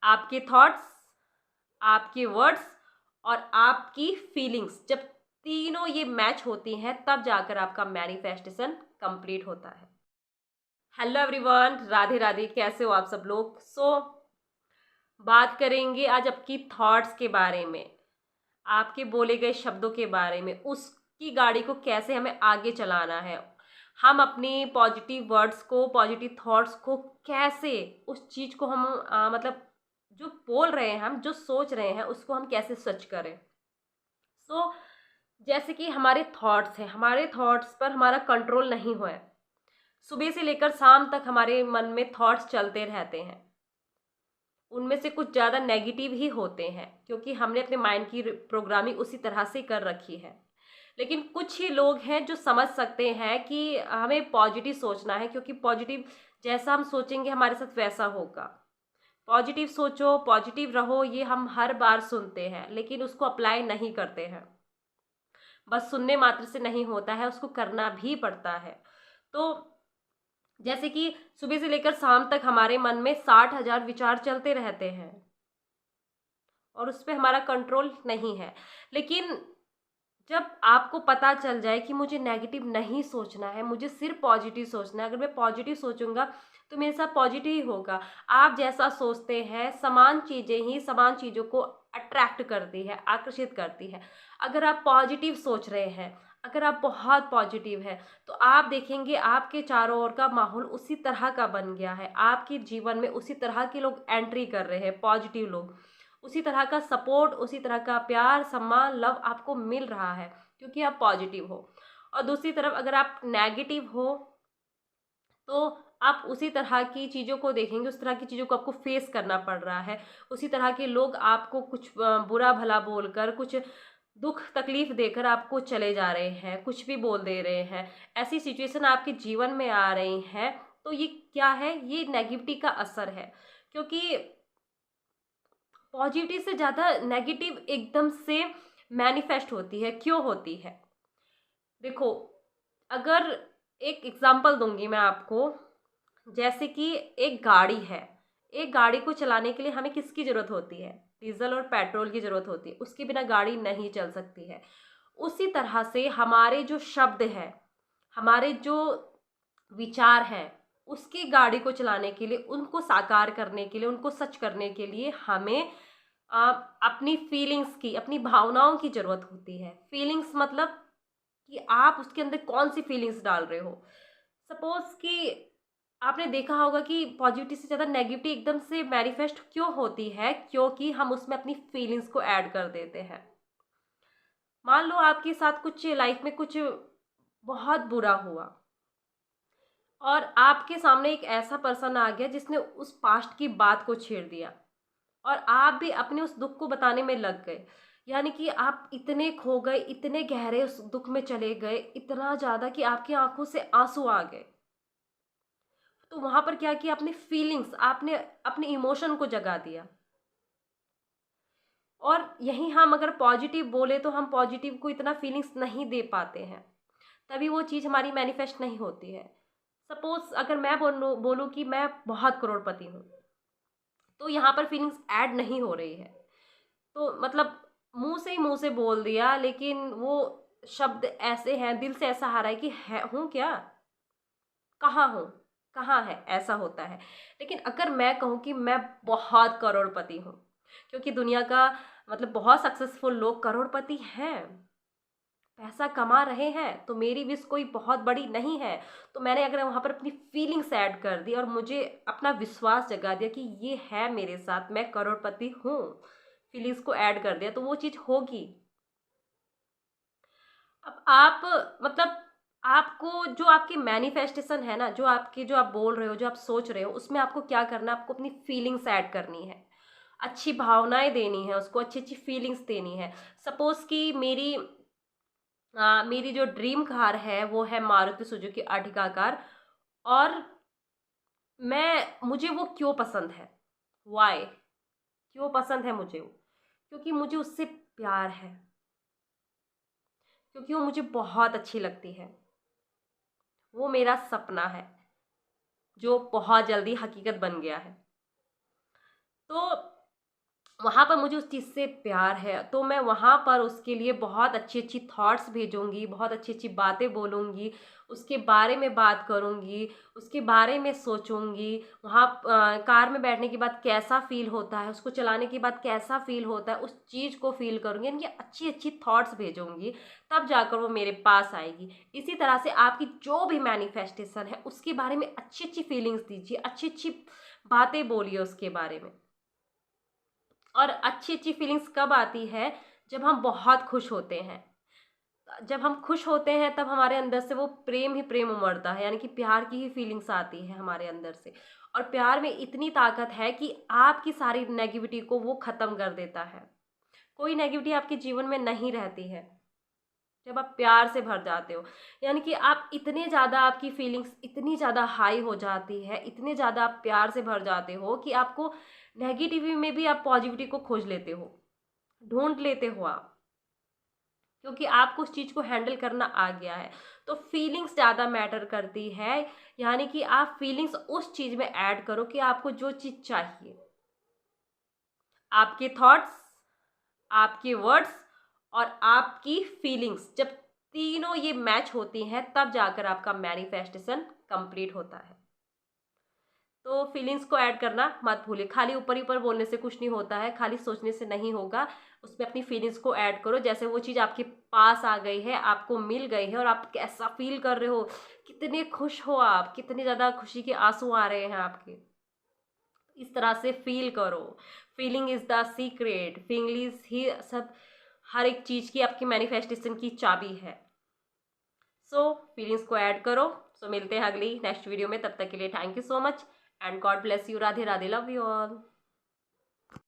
आपके थॉट्स, आपके वर्ड्स और आपकी फीलिंग्स, जब तीनों ये मैच होती हैं तब जाकर आपका मैनिफेस्टेशन कंप्लीट होता है। Hello everyone, Radhe Radhe. कैसे हो आप सब लोग? बात करेंगे आज आपकी थॉट्स के बारे में, आपके बोले गए शब्दों के बारे में, उसकी गाड़ी को कैसे हमें आगे चलाना है। हम अपनी पॉजिटिव वर्ड्स को, पॉजिटिव थॉट्स को कैसे, उस चीज़ को हम मतलब जो बोल रहे हैं, हम जो सोच रहे हैं उसको हम कैसे सच करें। जैसे कि हमारे थॉट्स हैं, हमारे थॉट्स पर हमारा कंट्रोल नहीं हुआ है। सुबह से लेकर शाम तक हमारे मन में थॉट्स चलते रहते हैं, उनमें से कुछ ज़्यादा नेगेटिव ही होते हैं क्योंकि हमने अपने माइंड की प्रोग्रामिंग उसी तरह से कर रखी है। लेकिन कुछ ही लोग हैं जो समझ सकते हैं कि हमें पॉजिटिव सोचना है, क्योंकि पॉजिटिव जैसा हम सोचेंगे हमारे साथ वैसा होगा। पॉजिटिव सोचो, पॉजिटिव रहो, ये हम हर बार सुनते हैं लेकिन उसको अप्लाई नहीं करते हैं। बस सुनने मात्र से नहीं होता है, उसको करना भी पड़ता है। तो जैसे कि सुबह से लेकर शाम तक हमारे मन में 60,000 विचार चलते रहते हैं और उस पर हमारा कंट्रोल नहीं है। लेकिन जब आपको पता चल जाए कि मुझे नेगेटिव नहीं सोचना है, मुझे सिर्फ पॉजिटिव सोचना है, अगर मैं पॉजिटिव सोचूंगा तो मेरे साथ पॉजिटिव ही होगा। आप जैसा सोचते हैं समान चीज़ें ही समान चीज़ों को अट्रैक्ट करती है, आकर्षित करती है। अगर आप पॉजिटिव सोच रहे हैं, अगर आप बहुत पॉजिटिव है, तो आप देखेंगे आपके चारों ओर का माहौल उसी तरह का बन गया है। आपके जीवन में उसी तरह के लोग एंट्री कर रहे हैं, पॉजिटिव लोग। उसी तरह का सपोर्ट, उसी तरह का प्यार, सम्मान, लव आपको मिल रहा है क्योंकि आप पॉजिटिव हो। और दूसरी तरफ अगर आप नेगेटिव हो तो आप उसी तरह की चीज़ों को देखेंगे, उस तरह की चीज़ों को आपको फेस करना पड़ रहा है। उसी तरह के लोग आपको कुछ बुरा भला बोलकर, कुछ दुख तकलीफ देकर आपको चले जा रहे हैं, कुछ भी बोल दे रहे हैं। ऐसी सिचुएशन आपके जीवन में आ रही हैं, तो ये क्या है? ये नेगेटिविटी का असर है। क्योंकि पॉजिटिव से ज़्यादा नेगेटिव एकदम से मैनिफेस्ट होती है। क्यों होती है? देखो, अगर एक एग्जांपल दूंगी मैं आपको। जैसे कि एक गाड़ी है, एक गाड़ी को चलाने के लिए हमें किसकी ज़रूरत होती है? डीजल और पेट्रोल की ज़रूरत होती है। उसके बिना गाड़ी नहीं चल सकती है। उसी तरह से हमारे जो शब्द हैं, हमारे जो विचार हैं, उसकी गाड़ी को चलाने के लिए, उनको साकार करने के लिए, उनको सच करने के लिए हमें अपनी फीलिंग्स की, अपनी भावनाओं की ज़रूरत होती है। फीलिंग्स मतलब कि आप उसके अंदर कौन सी फीलिंग्स डाल रहे हो। सपोज कि आपने देखा होगा कि पॉजिटिविटी से ज़्यादा नेगेटिविटी एकदम से मैनिफेस्ट क्यों होती है? क्योंकि हम उसमें अपनी फीलिंग्स को ऐड कर देते हैं। मान लो आपके साथ कुछ लाइफ में कुछ बहुत बुरा हुआ और आपके सामने एक ऐसा पर्सन आ गया जिसने उस पास्ट की बात को छेड़ दिया और आप भी अपने उस दुख को बताने में लग गए। यानी कि आप इतने खो गए, इतने गहरे उस दुख में चले गए, इतना ज़्यादा कि आपकी आंखों से आंसू आ गए। तो वहां पर क्या किया? अपनी फीलिंग्स, आपने अपने इमोशन को जगा दिया। और यही हम अगर पॉजिटिव बोले तो हम पॉजिटिव को इतना फीलिंग्स नहीं दे पाते हैं, तभी वो चीज़ हमारी मैनिफेस्ट नहीं होती है। सपोज अगर मैं बोलूँ कि मैं बहुत करोड़पति हूँ, तो यहाँ पर फीलिंग्स ऐड नहीं हो रही है। तो मतलब मुंह से बोल दिया, लेकिन वो शब्द ऐसे हैं, दिल से ऐसा आ रहा है कि है हूँ क्या, कहाँ हूँ, कहाँ है, ऐसा होता है। लेकिन अगर मैं कहूँ कि मैं बहुत करोड़पति हूँ, क्योंकि दुनिया का मतलब बहुत सक्सेसफुल लोग करोड़पति हैं, पैसा कमा रहे हैं, तो मेरी विश कोई बहुत बड़ी नहीं है। तो मैंने अगर वहाँ पर अपनी फीलिंग्स ऐड कर दी और मुझे अपना विश्वास जगा दिया कि ये है मेरे साथ, मैं करोड़पति हूँ, फीलिंग्स को ऐड कर दिया, तो वो चीज़ होगी। अब आप मतलब आपको जो आपकी मैनिफेस्टेशन है ना, जो आपकी, जो आप बोल रहे हो, जो आप सोच रहे हो, उसमें आपको क्या करना है? आपको अपनी फीलिंग्स ऐड करनी है, अच्छी भावनाएं देनी है, उसको अच्छी अच्छी फीलिंग्स देनी है। सपोज कि मेरी जो ड्रीम कार है वो है मारुति सुजुकी अर्टिगा कार। और मुझे वो क्यों पसंद है? वाई? क्यों पसंद है मुझे वो? क्योंकि मुझे उससे प्यार है, क्योंकि वो मुझे बहुत अच्छी लगती है। वो मेरा सपना है जो बहुत जल्दी हकीकत बन गया है। तो वहाँ पर मुझे उस चीज़ से प्यार है, तो मैं वहाँ पर उसके लिए बहुत अच्छी अच्छी थॉट्स भेजूँगी, बहुत अच्छी अच्छी बातें बोलूँगी, उसके बारे में बात करूँगी, उसके बारे में सोचूँगी। वहाँ कार में बैठने के बाद कैसा फ़ील होता है, उसको चलाने के बाद कैसा फ़ील होता है, उस चीज़ को फ़ील करूँगी, यानी कि अच्छी अच्छी थॉट्स भेजूँगी, तब जाकर वो मेरे पास आएगी। इसी तरह से आपकी जो भी मैनिफेस्टेशन है उसके बारे में अच्छी अच्छी फीलिंग्स दीजिए, अच्छी अच्छी बातें बोलिए उसके बारे में। और अच्छी अच्छी फीलिंग्स कब आती है, जब हम बहुत खुश होते हैं। जब हम खुश होते हैं तब हमारे अंदर से वो प्रेम ही प्रेम उमड़ता है, यानी कि प्यार की ही फीलिंग्स आती है हमारे अंदर से। और प्यार में इतनी ताकत है कि आपकी सारी नेगेटिविटी को वो ख़त्म कर देता है। कोई नेगेटिविटी आपके जीवन में नहीं रहती है जब आप प्यार से भर जाते हो। यानी कि आप इतने ज़्यादा, आपकी फीलिंग्स इतनी ज़्यादा हाई हो जाती है, इतने ज़्यादा आप प्यार से भर जाते हो कि आपको नेगेटिविटी में भी आप पॉजिटिविटी को खोज लेते हो, ढूंढ लेते हो आप, क्योंकि आपको उस चीज़ को हैंडल करना आ गया है। तो फीलिंग्स ज़्यादा मैटर करती है, यानी कि आप फीलिंग्स उस चीज़ में ऐड करो कि आपको जो चीज़ चाहिए। आपके थॉट्स, आपके वर्ड्स और आपकी फीलिंग्स, जब तीनों ये मैच होती हैं तब जाकर आपका मैनिफेस्टेशन कंप्लीट होता है। तो फीलिंग्स को ऐड करना मत भूलिए। खाली ऊपर ही ऊपर बोलने से कुछ नहीं होता है, खाली सोचने से नहीं होगा। उसमें अपनी फीलिंग्स को ऐड करो। जैसे वो चीज़ आपके पास आ गई है, आपको मिल गई है और आप कैसा फील कर रहे हो, कितने खुश हो आप, कितने ज़्यादा खुशी के आंसू आ रहे हैं आपके, इस तरह से फील करो। Feeling is the secret, feelings ही सब, हर एक चीज़ की आपकी मैनिफेस्टेशन की चाबी है। सो फीलिंग्स को ऐड करो। सो मिलते हैं अगली नेक्स्ट वीडियो में, तब तक के लिए thank you so much and God bless you. Radhe Radhe, love you all.